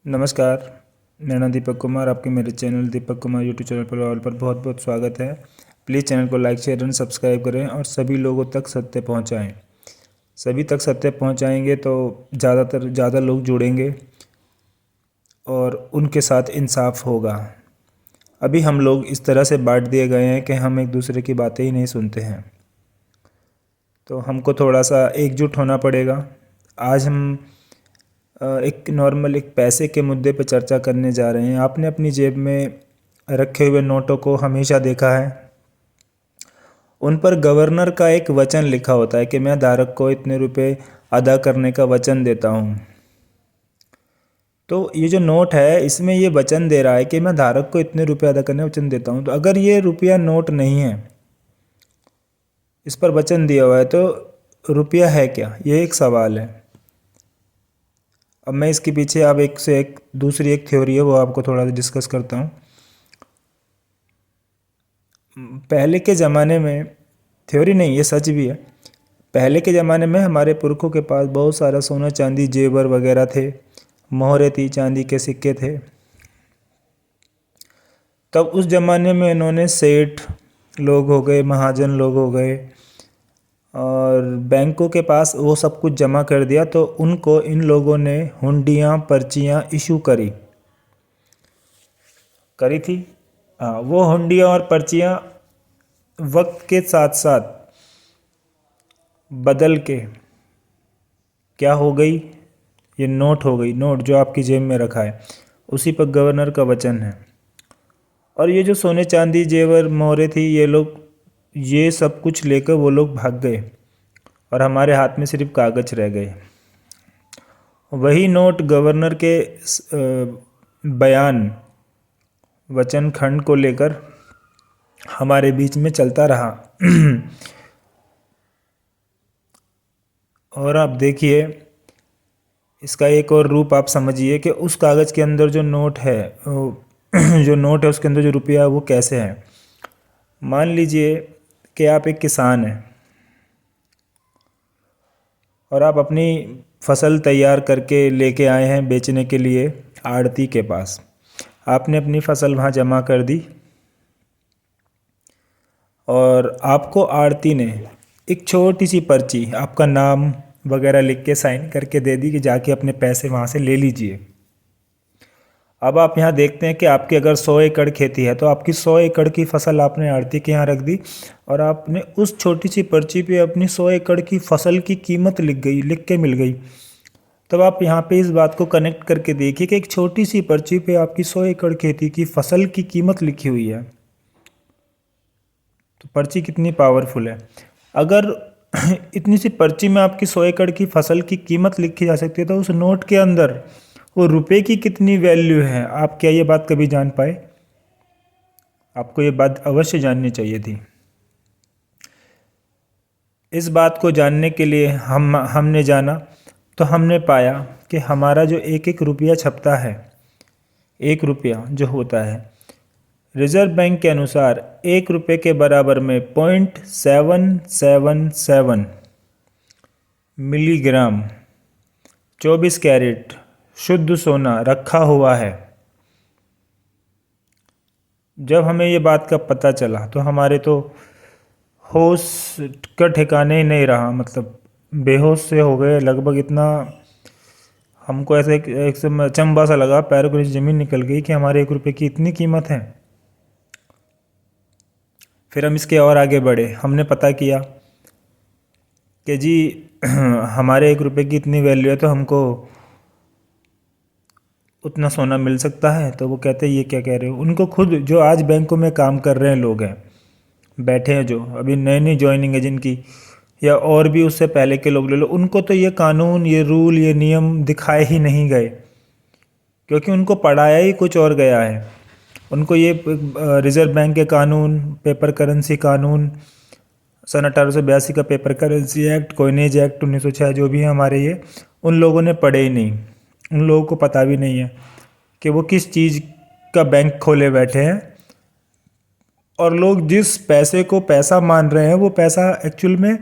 नमस्कार। मेरा नाम दीपक कुमार, आपके मेरे channel Deepak Kumar YouTube channel पर ऑल पर बहुत बहुत स्वागत है। प्लीज़ चैनल को लाइक शेयर एंड सब्सक्राइब करें और सभी लोगों तक सत्य पहुंचाएं। सभी तक सत्य पहुंचाएंगे तो ज़्यादा लोग जुड़ेंगे और उनके साथ इंसाफ होगा। अभी हम लोग इस तरह से बांट दिए गए हैं कि हम एक दूसरे की बातें ही नहीं सुनते हैं, तो हमको थोड़ा सा एकजुट होना पड़ेगा। आज हम एक पैसे के मुद्दे पर चर्चा करने जा रहे हैं। आपने अपनी जेब में रखे हुए नोटों को हमेशा देखा है, उन पर गवर्नर का एक वचन लिखा होता है कि मैं धारक को इतने रुपए अदा करने का वचन देता हूँ। तो ये जो नोट है इसमें ये वचन दे रहा है कि मैं धारक को इतने रुपए अदा करने का वचन देता हूँ। तो अगर ये रुपया नोट नहीं है, इस पर वचन दिया हुआ है, तो रुपया है क्या, ये एक सवाल है। अब मैं इसके पीछे अब एक से एक दूसरी एक थ्योरी है वो आपको थोड़ा सा डिस्कस करता हूँ। पहले के ज़माने में, थ्योरी नहीं ये सच भी है, पहले के ज़माने में हमारे पुरखों के पास बहुत सारा सोना चांदी जेवर वगैरह थे, मोहरे थी, चांदी के सिक्के थे। तब उस ज़माने में इन्होंने सेठ लोग हो गए, महाजन लोग हो गए और बैंकों के पास वो सब कुछ जमा कर दिया। तो उनको इन लोगों ने हुंडियाँ पर्चियाँ इशू करी थी। हाँ, वो हुंडियाँ और पर्चियाँ वक्त के साथ साथ बदल के क्या हो गई, ये नोट हो गई। नोट जो आपकी जेब में रखा है उसी पर गवर्नर का वचन है। और ये जो सोने चांदी जेवर मोहरे थी, ये सब कुछ लेकर वो लोग भाग गए और हमारे हाथ में सिर्फ कागज रह गए। वही नोट गवर्नर के बयान वचन खंड को लेकर हमारे बीच में चलता रहा। और आप देखिए, इसका एक और रूप आप समझिए कि उस कागज़ के अंदर जो नोट है जो नोट है उसके अंदर जो रुपया है वो कैसे है। मान लीजिए कि आप एक किसान हैं और आप अपनी फसल तैयार करके लेके आए हैं बेचने के लिए आड़ती के पास। आपने अपनी फसल वहाँ जमा कर दी और आपको आड़ती ने एक छोटी सी पर्ची आपका नाम वगैरह लिख के साइन करके दे दी कि जाके अपने पैसे वहाँ से ले लीजिए। अब आप यहाँ देखते हैं कि आपकी अगर 100 एकड़ खेती है तो आपकी 100 एकड़ की फसल आपने आड़ती के यहाँ रख दी और आपने उस छोटी सी पर्ची पे अपनी 100 एकड़ की फसल की कीमत लिख के मिल गई। तब आप यहाँ पे इस बात को कनेक्ट करके देखिए कि एक छोटी सी पर्ची पे आपकी 100 एकड़ खेती की फसल की कीमत लिखी हुई है। तो पर्ची कितनी पावरफुल है। अगर इतनी सी पर्ची में आपकी 100 एकड़ की फसल की कीमत लिखी जा सकती है, तो उस नोट के अंदर वो रुपए की कितनी वैल्यू है, आप क्या ये बात कभी जान पाए? आपको ये बात अवश्य जाननी चाहिए थी। इस बात को जानने के लिए हमने जाना तो हमने पाया कि हमारा जो एक एक रुपया छपता है, एक रुपया जो होता है, रिजर्व बैंक के अनुसार 1 रुपये के बराबर में 0.777 मिलीग्राम 24 कैरेट शुद्ध सोना रखा हुआ है। जब हमें ये बात का पता चला तो हमारे तो होश का ठिकाने ही नहीं रहा, मतलब बेहोश से हो गए लगभग। इतना हमको ऐसे एक से अचंभा सा लगा, पैरों के नीचे ज़मीन निकल गई कि हमारे 1 रुपये की इतनी कीमत है। फिर हम इसके और आगे बढ़े, हमने पता किया कि जी हमारे 1 रुपये की इतनी वैल्यू है तो हमको उतना सोना मिल सकता है। तो वो कहते हैं ये क्या कह रहे हो। उनको खुद जो आज बैंकों में काम कर रहे हैं लोग हैं, बैठे हैं, जो अभी नई नई ज्वाइनिंग है जिनकी, या और भी उससे पहले के लोग ले लो, उनको तो ये कानून, ये रूल, ये नियम दिखाए ही नहीं गए, क्योंकि उनको पढ़ाया ही कुछ और गया है। उनको ये रिजर्व बैंक के कानून, पेपर करेंसी कानून, सन 1882 का paper currency act, coinage act 1906 जो भी है हमारे, ये उन लोगों ने पढ़े ही नहीं। उन लोगों को पता भी नहीं है कि वो किस चीज़ का बैंक खोले बैठे हैं और लोग जिस पैसे को पैसा मान रहे हैं वो पैसा एक्चुअल में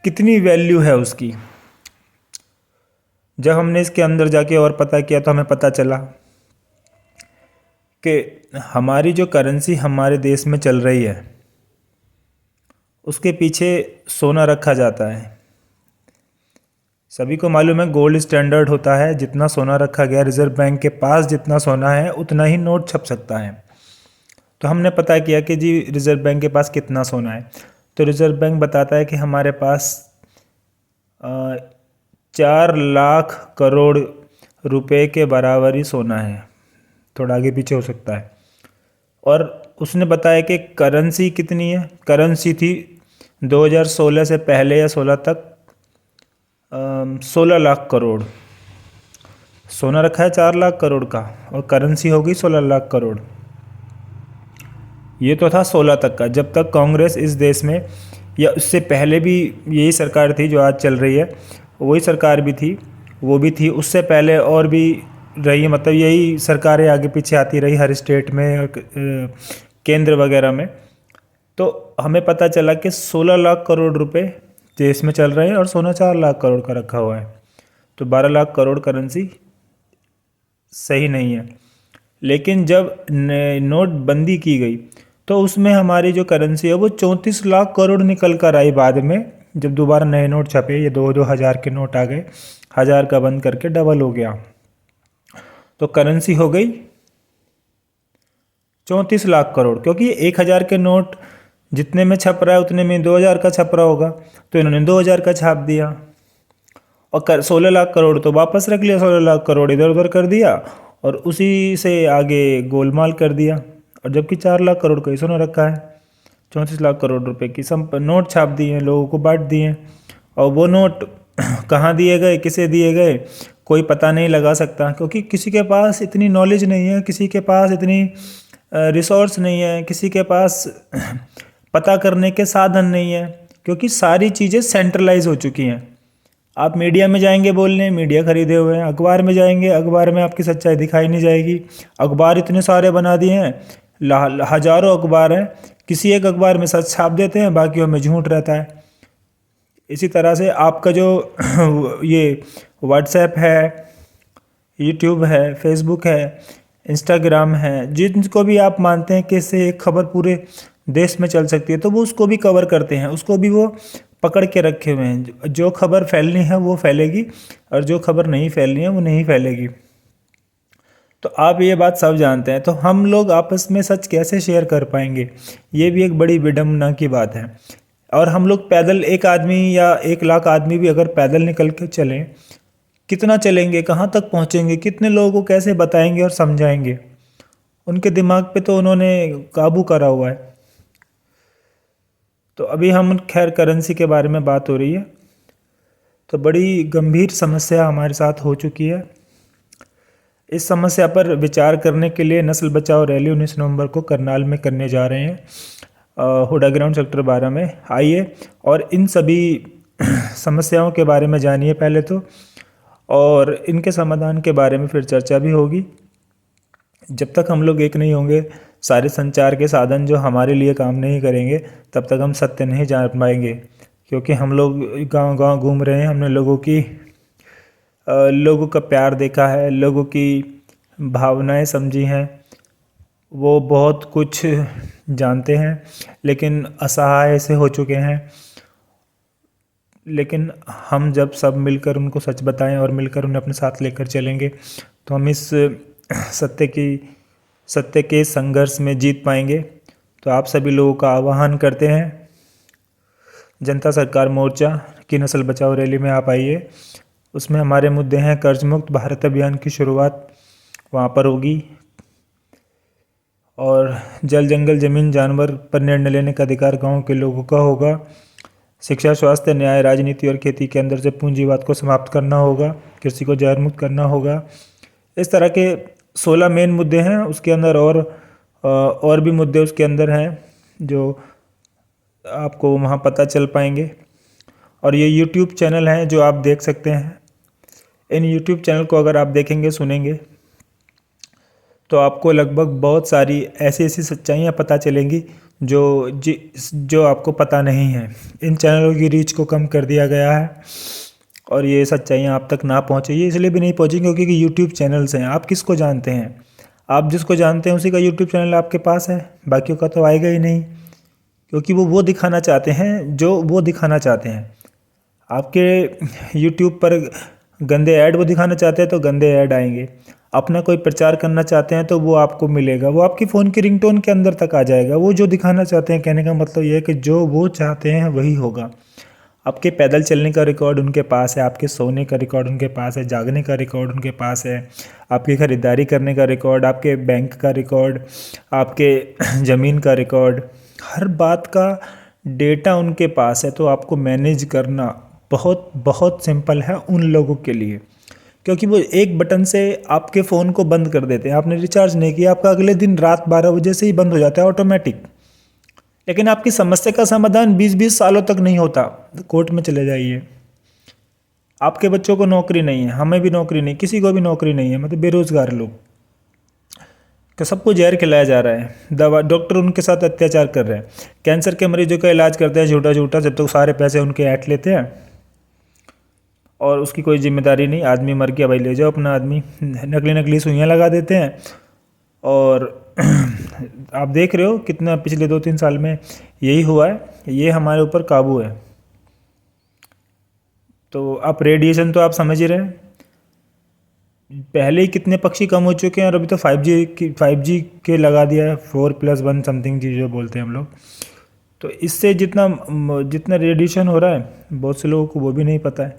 कितनी वैल्यू है उसकी। जब हमने इसके अंदर जाके और पता किया तो हमें पता चला कि हमारी जो करेंसी हमारे देश में चल रही है उसके पीछे सोना रखा जाता है। सभी को मालूम है गोल्ड स्टैंडर्ड होता है, जितना सोना रखा गया रिजर्व बैंक के पास जितना सोना है उतना ही नोट छप सकता है। तो हमने पता किया कि जी रिजर्व बैंक के पास कितना सोना है, तो रिजर्व बैंक बताता है कि हमारे पास 4 लाख करोड़ रुपए के बराबर ही सोना है, थोड़ा आगे पीछे हो सकता है। और उसने बताया कि करेंसी कितनी है, करेंसी थी 2016 से पहले या 16 तक 16 लाख करोड़। सोना रखा है 4 लाख करोड़ का और करेंसी होगी 16 लाख करोड़। ये तो था 16 तक का, जब तक कांग्रेस इस देश में, या उससे पहले भी यही सरकार थी जो आज चल रही है, वही सरकार भी थी, वो भी थी, उससे पहले और भी रही है, मतलब यही सरकारें आगे पीछे आती रही हर स्टेट में और केंद्र वगैरह में। तो हमें पता चला कि 16 लाख करोड़ रुपए देश में चल रहे हैं और सोना 4 लाख करोड़ का रखा हुआ है। तो 12 लाख करोड़ करेंसी सही नहीं है। लेकिन जब नोटबंदी की गई तो उसमें हमारी जो करेंसी है वो 34 लाख करोड़ निकल कर आई बाद में, जब दोबारा नए नोट छपे, ये 2-2 हज़ार के नोट आ गए, 1000 का बंद करके डबल हो गया, तो करेंसी हो गई 34 लाख करोड़। क्योंकि 1000 के नोट जितने में छप रहा है उतने में 2000 का छप रहा होगा, तो इन्होंने 2000 का छाप दिया और 16 लाख करोड़ तो वापस रख लिया, 16 लाख करोड़ इधर उधर कर दिया और उसी से आगे गोलमाल कर दिया। और जबकि 4 लाख करोड़ का ही सोना रखा है, 34 लाख करोड़ रुपए की नोट छाप दिए हैं, लोगों को बांट दिए, और वो नोट कहाँ दिए गए, किसे दिए गए, कोई पता नहीं लगा सकता, क्योंकि किसी के पास इतनी नॉलेज नहीं है, किसी के पास इतनी रिसोर्स नहीं है, किसी के पास पता करने के साधन नहीं है, क्योंकि सारी चीज़ें सेंट्रलाइज हो चुकी हैं। आप मीडिया में जाएंगे बोलने, मीडिया खरीदे हुए हैं, अखबार में जाएंगे, अखबार में आपकी सच्चाई दिखाई नहीं जाएगी। अखबार इतने सारे बना दिए हैं, हजारों अखबार हैं, किसी एक अखबार में सच छाप देते हैं, बाकियों में झूठ रहता है। इसी तरह से आपका जो ये व्हाट्सएप है, यूट्यूब है, फेसबुक है, इंस्टाग्राम है, जिनको भी आप मानते हैं कि इससे एक खबर पूरे देश में चल सकती है, तो वो उसको भी कवर करते हैं, उसको भी वो पकड़ के रखे हुए हैं। जो खबर फैलनी है वो फैलेगी और जो खबर नहीं फैलनी है वो नहीं फैलेगी। तो आप ये बात सब जानते हैं, तो हम लोग आपस में सच कैसे शेयर कर पाएंगे, ये भी एक बड़ी विडम्बना की बात है। और हम लोग पैदल, एक आदमी या 1 लाख आदमी भी अगर पैदल निकल के चलें, कितना चलेंगे, कहाँ तक पहुँचेंगे, कितने लोगों को कैसे बताएंगे और समझाएंगे। उनके दिमाग पे तो उन्होंने काबू करा हुआ है। तो अभी हम खैर करेंसी के बारे में बात हो रही है, तो बड़ी गंभीर समस्या हमारे साथ हो चुकी है। इस समस्या पर विचार करने के लिए नस्ल बचाओ रैली 19 नवंबर को करनाल में करने जा रहे हैं, हुडा ग्राउंड सेक्टर 12 में। आइए और इन सभी समस्याओं के बारे में जानिए पहले तो, और इनके समाधान के बारे में फिर चर्चा भी होगी। जब तक हम लोग एक नहीं होंगे, सारे संचार के साधन जो हमारे लिए काम नहीं करेंगे, तब तक हम सत्य नहीं जान पाएंगे। क्योंकि हम लोग गांव-गांव घूम रहे हैं, हमने लोगों का प्यार देखा है, लोगों की भावनाएं समझी हैं, वो बहुत कुछ जानते हैं, लेकिन असहाय से हो चुके हैं। लेकिन हम जब सब मिलकर उनको सच बताएं और मिलकर उन्हें अपने साथ लेकर चलेंगे, तो हम इस सत्य के संघर्ष में जीत पाएंगे। तो आप सभी लोगों का आह्वान करते हैं, जनता सरकार मोर्चा की नस्ल बचाओ रैली में आप आइए। उसमें हमारे मुद्दे हैं, कर्ज मुक्त भारत अभियान की शुरुआत वहाँ पर होगी, और जल जंगल जमीन जानवर पर निर्णय लेने का अधिकार गाँव के लोगों का होगा। शिक्षा, स्वास्थ्य, न्याय, राजनीति और खेती के अंदर से पूंजीवाद को समाप्त करना होगा, कृषि को जहर मुक्त करना होगा। इस तरह के 16 मेन मुद्दे हैं। उसके अंदर और भी मुद्दे उसके अंदर हैं जो आपको वहाँ पता चल पाएंगे। और ये यूट्यूब चैनल हैं जो आप देख सकते हैं। इन यूट्यूब चैनल को अगर आप देखेंगे, सुनेंगे, तो आपको लगभग बहुत सारी ऐसी ऐसी सच्चाइयाँ पता चलेंगी जो आपको पता नहीं है। इन चैनलों की रीच को कम कर दिया गया है, और ये सच्चाइयाँ आप तक ना पहुँचे। ये इसलिए भी नहीं पहुँची क्योंकि यूट्यूब चैनल्स हैं। आप किसको जानते हैं? आप जिसको जानते हैं उसी का यूट्यूब चैनल आपके पास है, बाकियों का तो आएगा ही नहीं, क्योंकि वो दिखाना चाहते हैं जो वो दिखाना चाहते हैं। आपके यूट्यूब पर गंदे ऐड वो दिखाना चाहते हैं तो गंदे ऐड आएंगे। अपना कोई प्रचार करना चाहते हैं तो वो आपको मिलेगा, वो आपकी फ़ोन की रिंगटोन के अंदर तक आ जाएगा। वो जो दिखाना चाहते हैं, कहने का मतलब ये है कि जो वो चाहते हैं वही होगा। आपके पैदल चलने का रिकॉर्ड उनके पास है, आपके सोने का रिकॉर्ड उनके पास है, जागने का रिकॉर्ड उनके पास है, आपकी ख़रीदारी करने का रिकॉर्ड, आपके बैंक का रिकॉर्ड, आपके ज़मीन का रिकॉर्ड, हर बात का डेटा उनके पास है। तो आपको मैनेज करना बहुत बहुत सिंपल है उन लोगों के लिए, क्योंकि वो एक बटन से आपके फ़ोन को बंद कर देते हैं। आपने रिचार्ज नहीं किया, आपका अगले दिन रात 12 बजे से ही बंद हो जाता है ऑटोमेटिक। लेकिन आपकी समस्या का समाधान 20-20 सालों तक नहीं होता। कोर्ट में चले जाइए। आपके बच्चों को नौकरी नहीं है, हमें भी नौकरी नहीं, किसी को भी नौकरी नहीं है, मतलब बेरोजगार लोग, कि सबको जहर खिलाया जा रहा है, दवा, डॉक्टर उनके साथ अत्याचार कर रहे हैं। कैंसर के मरीजों का इलाज करते हैं झूठा झूठा, जब तक सारे पैसे उनके ऐंठ लेते हैं और उसकी कोई जिम्मेदारी नहीं। आदमी मर गया, भाई ले जाओ अपना आदमी, नकली नकली सुइयाँ लगा देते हैं। और आप देख रहे हो कितना पिछले 2-3 साल में यही हुआ है। ये हमारे ऊपर काबू है। तो आप रेडिएशन तो आप समझ ही रहे हैं, पहले ही कितने पक्षी कम हो चुके हैं और अभी तो 5G के लगा दिया है, 4+1 समथिंग चीज़ जो बोलते हैं हम लोग। तो इससे जितना जितना रेडिएशन हो रहा है बहुत से लोगों को वो भी नहीं पता है।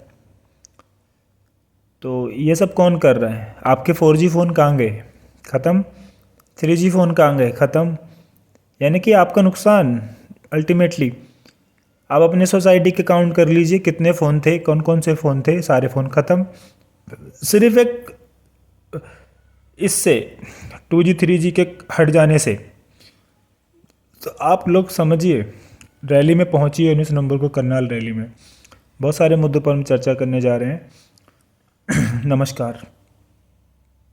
तो ये सब कौन कर रहा है? आपके 4G फ़ोन कहाँ गए? ख़त्म। 3G फ़ोन कहाँ गए? ख़त्म। यानी कि आपका नुकसान अल्टीमेटली। आप अपने सोसाइटी के काउंट कर लीजिए कितने फ़ोन थे, कौन कौन से फ़ोन थे, सारे फ़ोन ख़त्म। सिर्फ एक इससे 2G 3G के हट जाने से। तो आप लोग समझिए, रैली में पहुंचिए 19 नवंबर को करनाल रैली में। बहुत सारे मुद्दों पर हम चर्चा करने जा रहे हैं। नमस्कार।